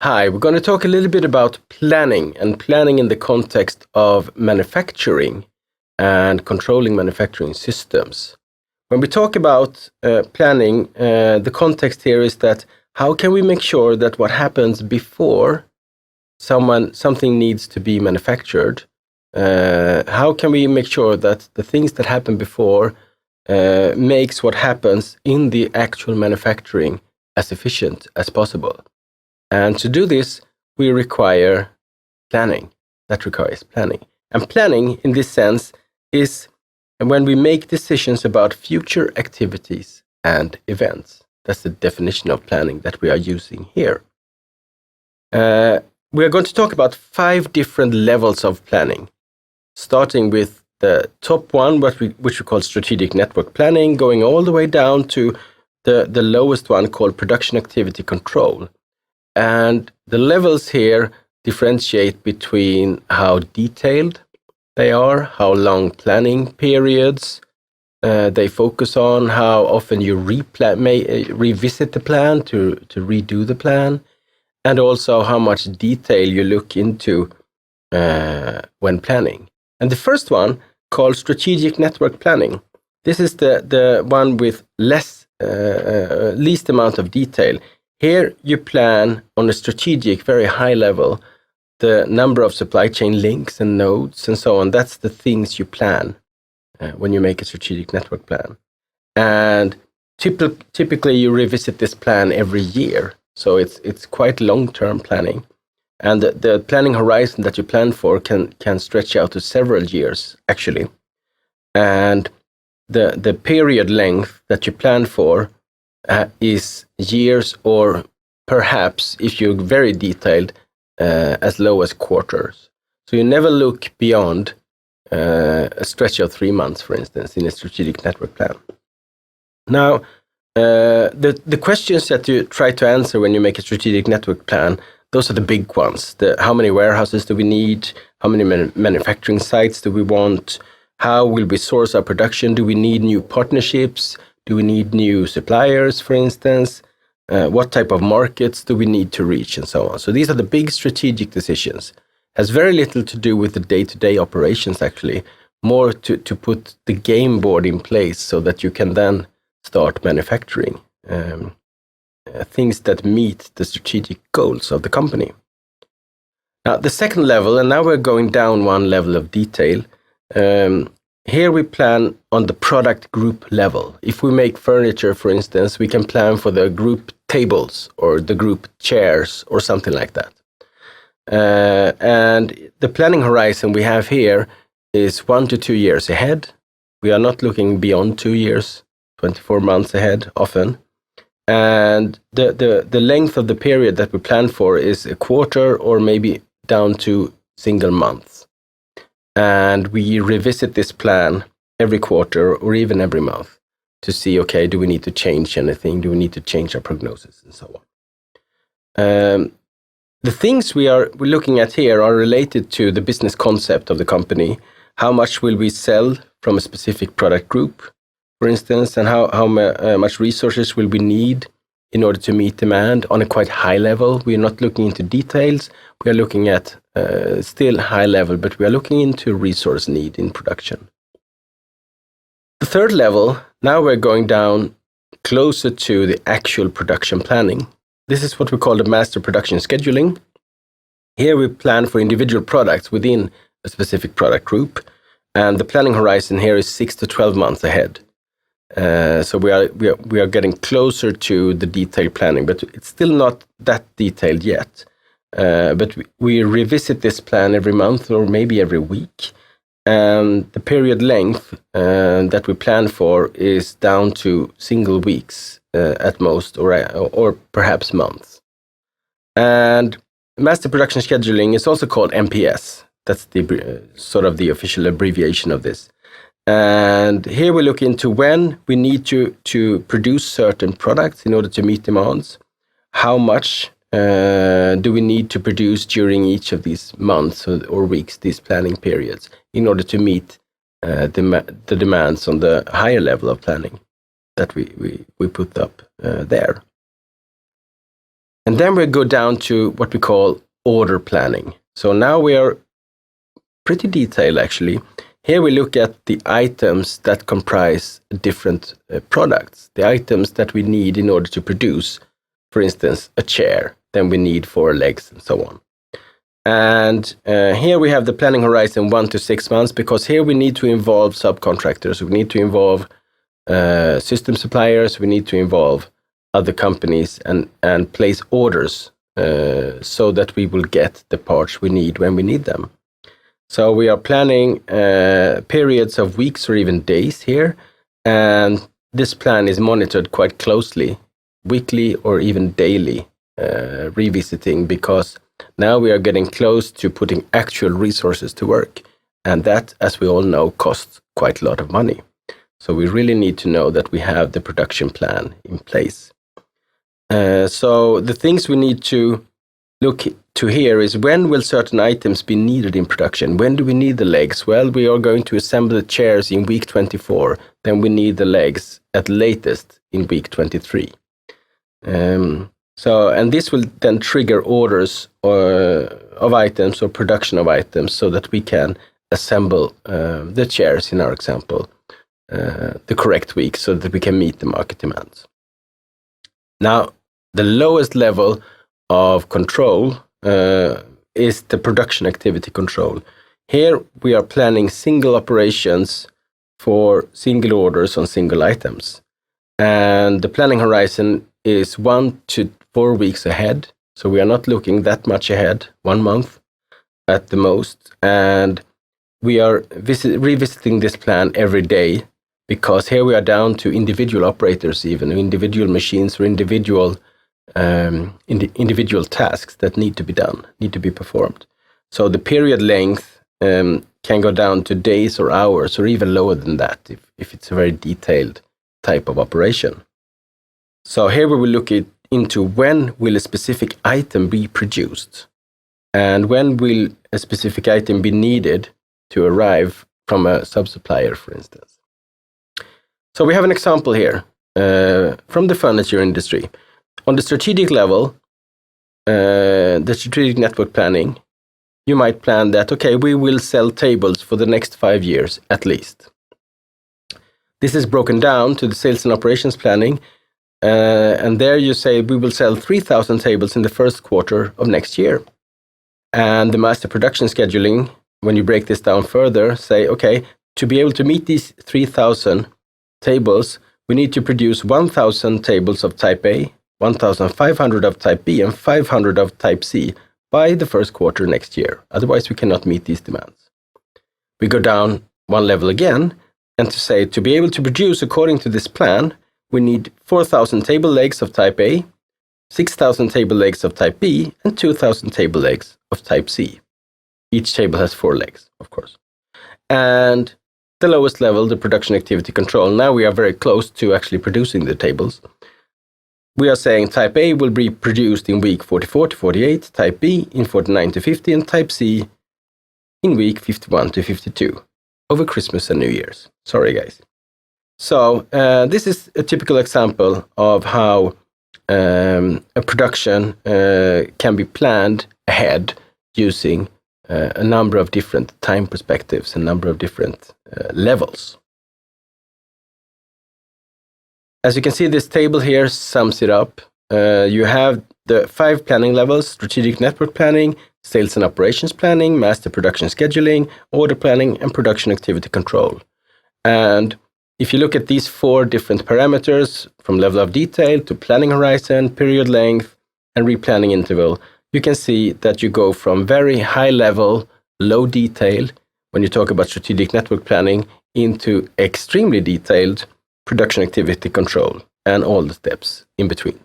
Hi, we're going to talk a little bit about planning and planning in the context of manufacturing and controlling manufacturing systems. When we talk about planning, the context here is that how can we make sure that what happens before something needs to be manufactured, how can we make sure that the things that happen before makes what happens in the actual manufacturing as efficient as possible? And to do this, we require planning. That requires planning. And planning, in this sense, is when we make decisions about future activities and events. That's the definition of planning that we are using here. We are going to talk about 5 different levels of planning, starting with the top one, which we call strategic network planning, going all the way down to the lowest one called production activity control. And the levels here differentiate between how detailed they are, how long planning periods they focus on, how often you revisit the plan to redo the plan, and also how much detail you look into when planning. And the first one, called strategic network planning, this is the one with least amount of detail. Here you plan on a strategic, very high level, the number of supply chain links and nodes and so on. That's the things you plan when you make a strategic network plan. And typically you revisit this plan every year. So it's quite long-term planning. And the planning horizon that you plan for can stretch out to several years, actually. And the period length that you plan for is years, or perhaps, if you're very detailed, as low as quarters. So you never look beyond a stretch of 3 months, for instance, in a strategic network plan. Now, the questions that you try to answer when you make a strategic network plan, those are the big ones. How many warehouses do we need? How many manufacturing sites do we want? How will we source our production? Do we need new partnerships? Do we need new suppliers, for instance? What type of markets do we need to reach, and so on? So these are the big strategic decisions. Has very little to do with the day-to-day operations, actually. More to put the game board in place so that you can then start manufacturing things that meet the strategic goals of the company. Now, the second level, and now we're going down one level of detail. Here we plan on the product group level. If we make furniture, for instance, we can plan for the group tables or the group chairs or something like that. And the planning horizon we have here is 1 to 2 years ahead. We are not looking beyond 2 years, 24 months ahead often. And the length of the period that we plan for is a quarter or maybe down to single months. And we revisit this plan every quarter or even every month to see, okay, do we need to change anything? Do we need to change our prognosis and so on? The things we're looking at here are related to the business concept of the company. How much will we sell from a specific product group, for instance, and how much resources will we need in order to meet demand on a quite high level. We're not looking into details. We are looking at still high level, but we are looking into resource need in production. The third level, now we're going down closer to the actual production planning. This is what we call the master production scheduling. Here we plan for individual products within a specific product group, and the planning horizon here is 6 to 12 months ahead. So we are getting closer to the detailed planning, but it's still not that detailed yet. But we revisit this plan every month or maybe every week. And the period length that we plan for is down to single weeks at most, or perhaps months. And master production scheduling is also called MPS. That's the sort of the official abbreviation of this. And here we look into when we need to produce certain products in order to meet demands. How much do we need to produce during each of these months or weeks, these planning periods, in order to meet the demands on the higher level of planning that we put up there. And then we go down to what we call order planning. So now we are pretty detailed, actually. Here we look at the items that comprise different products, the items that we need in order to produce, for instance, a chair, then we need 4 legs and so on. And here we have the planning horizon 1 to 6 months, because here we need to involve subcontractors, we need to involve system suppliers, we need to involve other companies and place orders so that we will get the parts we need when we need them. So we are planning periods of weeks or even days here, and this plan is monitored quite closely, weekly or even daily, revisiting, because now we are getting close to putting actual resources to work, and that, as we all know, costs quite a lot of money. So we really need to know that we have the production plan in place. So the things we need to look to here is, when will certain items be needed in production? When do we need the legs? Well, we are going to assemble the chairs in week 24. Then we need the legs at latest in week 23. And this will then trigger orders of items or production of items so that we can assemble the chairs, in our example, the correct week so that we can meet the market demands. Now, the lowest level of control is the production activity control. Here we are planning single operations for single orders on single items. And the planning horizon is 1 to 4 weeks ahead. So we are not looking that much ahead, 1 month at the most. And we are revisiting this plan every day, because here we are down to individual operators, even individual machines or individual tasks that need to be done, need to be performed. So the period length can go down to days or hours, or even lower than that if it's a very detailed type of operation. So here we will look into when will a specific item be produced, and when will a specific item be needed to arrive from a sub-supplier, for instance. So we have an example here from the furniture industry. On the strategic level, the strategic network planning, you might plan that, okay, we will sell tables for the next 5 years at least. This is broken down to the sales and operations planning, and there you say we will sell 3,000 tables in the first quarter of next year. And the master production scheduling, when you break this down further, say, okay, to be able to meet these 3,000 tables, we need to produce 1,000 tables of type A, 1,500 of type B, and 500 of type C by the first quarter next year. Otherwise, we cannot meet these demands. We go down one level again, and to say, to be able to produce according to this plan, we need 4,000 table legs of type A, 6,000 table legs of type B, and 2,000 table legs of type C. Each table has 4 legs, of course. And the lowest level, the production activity control, now we are very close to actually producing the tables. We are saying type A will be produced in week 44 to 48, type B in 49 to 50, and type C in week 51 to 52, over Christmas and New Year's. Sorry, guys. So this is a typical example of how a production can be planned ahead using a number of different time perspectives, a number of different levels. As you can see, this table here sums it up. You have the 5 planning levels: strategic network planning, sales and operations planning, master production scheduling, order planning, and production activity control. And if you look at these 4 different parameters, from level of detail to planning horizon, period length, and replanning interval, you can see that you go from very high level, low detail, when you talk about strategic network planning, into extremely detailed production activity control and all the steps in between.